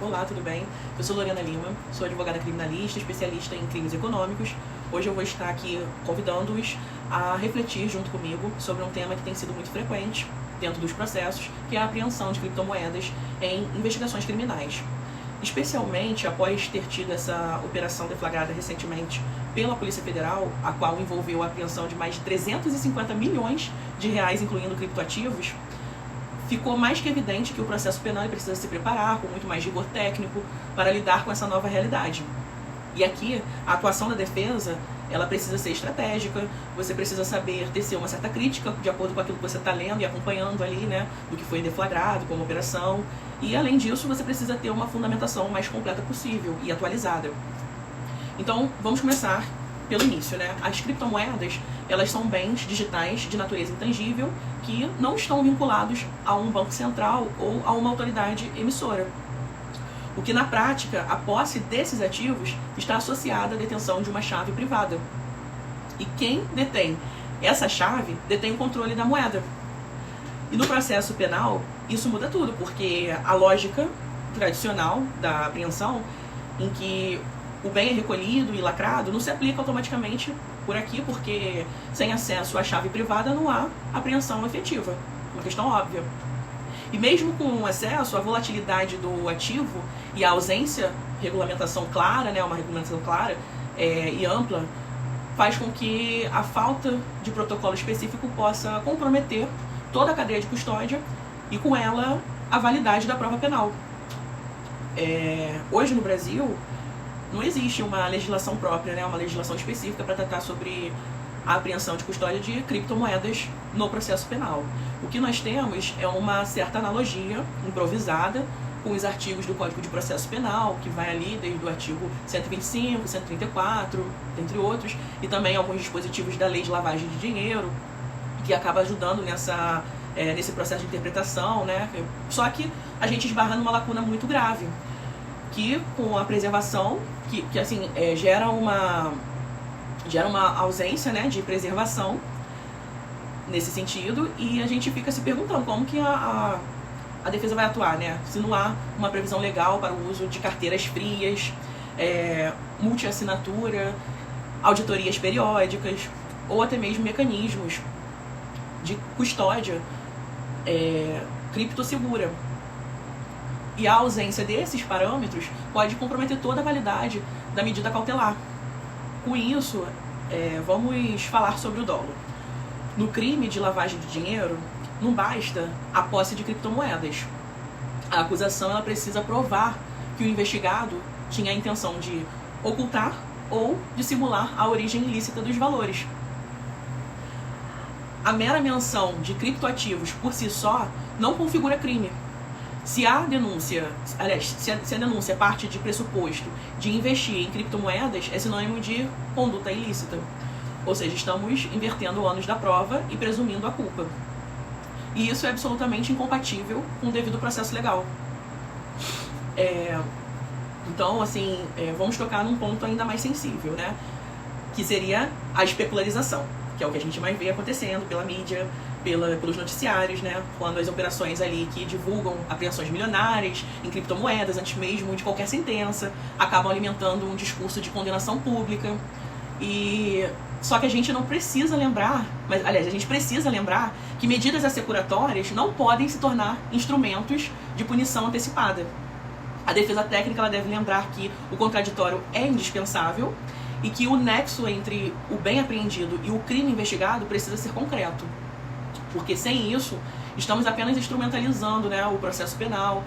Olá, tudo bem? Eu sou Lorena Lima, sou advogada criminalista, especialista em crimes econômicos. Hoje eu vou estar aqui convidando-os a refletir junto comigo sobre um tema que tem sido muito frequente dentro dos processos, que é a apreensão de criptomoedas em investigações criminais. Especialmente após ter tido essa operação deflagrada recentemente pela Polícia Federal, a qual envolveu a apreensão de mais de 350 milhões de reais, incluindo criptoativos, ficou mais que evidente que o processo penal precisa se preparar com muito mais rigor técnico para lidar com essa nova realidade. E aqui, a atuação da defesa, ela precisa ser estratégica, você precisa saber tecer uma certa crítica de acordo com aquilo que você está lendo e acompanhando ali, né, do que foi deflagrado como operação. E, além disso, você precisa ter uma fundamentação mais completa possível e atualizada. Então, vamos começar pelo início, né? As criptomoedas, elas são bens digitais de natureza intangível que não estão vinculados a um banco central ou a uma autoridade emissora. O que, na prática, a posse desses ativos está associada à detenção de uma chave privada. E quem detém essa chave detém o controle da moeda. E no processo penal, isso muda tudo, porque a lógica tradicional da apreensão, em que o bem é recolhido e lacrado, não se aplica automaticamente por aqui, porque sem acesso à chave privada não há apreensão efetiva. Uma questão óbvia. E mesmo com acesso, a volatilidade do ativo e a ausência, regulamentação clara, né, uma regulamentação clara e ampla, faz com que a falta de protocolo específico possa comprometer toda a cadeia de custódia e, com ela, a validade da prova penal. Hoje no Brasil, não existe uma legislação própria, né, uma legislação específica para tratar sobre a apreensão de custódia de criptomoedas no processo penal. O que nós temos é uma certa analogia improvisada com os artigos do Código de Processo Penal, que vai ali desde o artigo 125, 134, entre outros, e também alguns dispositivos da Lei de Lavagem de Dinheiro, que acaba ajudando nesse processo de interpretação, né? Só que a gente esbarra numa lacuna muito grave, que com a preservação, que assim, gera uma ausência, né, de preservação nesse sentido, e a gente fica se perguntando como que a defesa vai atuar, né, se não há uma previsão legal para o uso de carteiras frias, multiassinatura, auditorias periódicas, ou até mesmo mecanismos de custódia criptossegura. E a ausência desses parâmetros pode comprometer toda a validade da medida cautelar. Com isso, vamos falar sobre o dolo. No crime de lavagem de dinheiro, não basta a posse de criptomoedas. A acusação ela precisa provar que o investigado tinha a intenção de ocultar ou dissimular a origem ilícita dos valores. A mera menção de criptoativos por si só não configura crime. Se a denúncia parte de pressuposto de investir em criptomoedas, é sinônimo de conduta ilícita. Ou seja, estamos invertendo o ônus da prova e presumindo a culpa. E isso é absolutamente incompatível com o devido processo legal. Então, assim, vamos tocar num ponto ainda mais sensível, né? Que seria a especularização, que é o que a gente mais vê acontecendo pela mídia, pelos noticiários, né? Quando as operações ali que divulgam apreensões milionárias em criptomoedas, antes mesmo de qualquer sentença, acabam alimentando um discurso de condenação pública. Só que a gente não precisa lembrar, a gente precisa lembrar que medidas assecuratórias não podem se tornar instrumentos de punição antecipada. A defesa técnica ela deve lembrar que o contraditório é indispensável e que o nexo entre o bem apreendido e o crime investigado precisa ser concreto. Porque sem isso, estamos apenas instrumentalizando, né, o processo penal,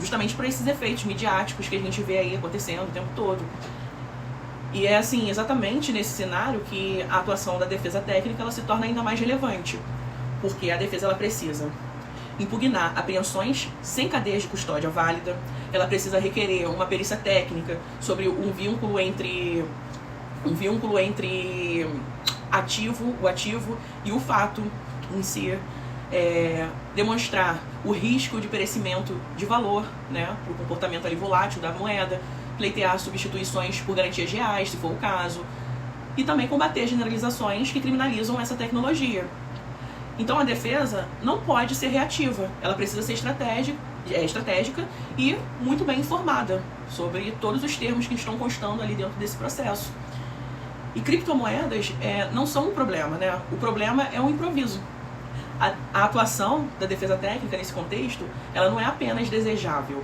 justamente para esses efeitos midiáticos que a gente vê aí acontecendo o tempo todo. E é assim, exatamente nesse cenário que a atuação da defesa técnica ela se torna ainda mais relevante. Porque a defesa ela precisa impugnar apreensões sem cadeias de custódia válida, ela precisa requerer uma perícia técnica sobre um vínculo entre o ativo e o fato em si, demonstrar o risco de perecimento de valor, né, o comportamento ali volátil da moeda, pleitear substituições por garantias reais, se for o caso, e também combater generalizações que criminalizam essa tecnologia. Então a defesa não pode ser reativa, ela precisa ser estratégica e muito bem informada sobre todos os termos que estão constando ali dentro desse processo. E criptomoedas não são um problema, né? O problema é o improviso. A atuação da defesa técnica nesse contexto, ela não é apenas desejável,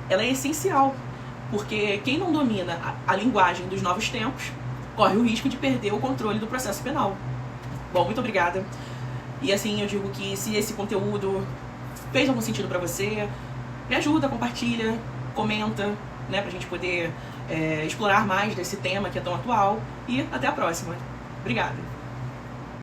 ela é essencial, porque quem não domina a linguagem dos novos tempos corre o risco de perder o controle do processo penal. Bom, muito obrigada. E assim, eu digo que se esse conteúdo fez algum sentido para você, me ajuda, compartilha, comenta, né, pra gente poder explorar mais desse tema que é tão atual. E até a próxima. Obrigada.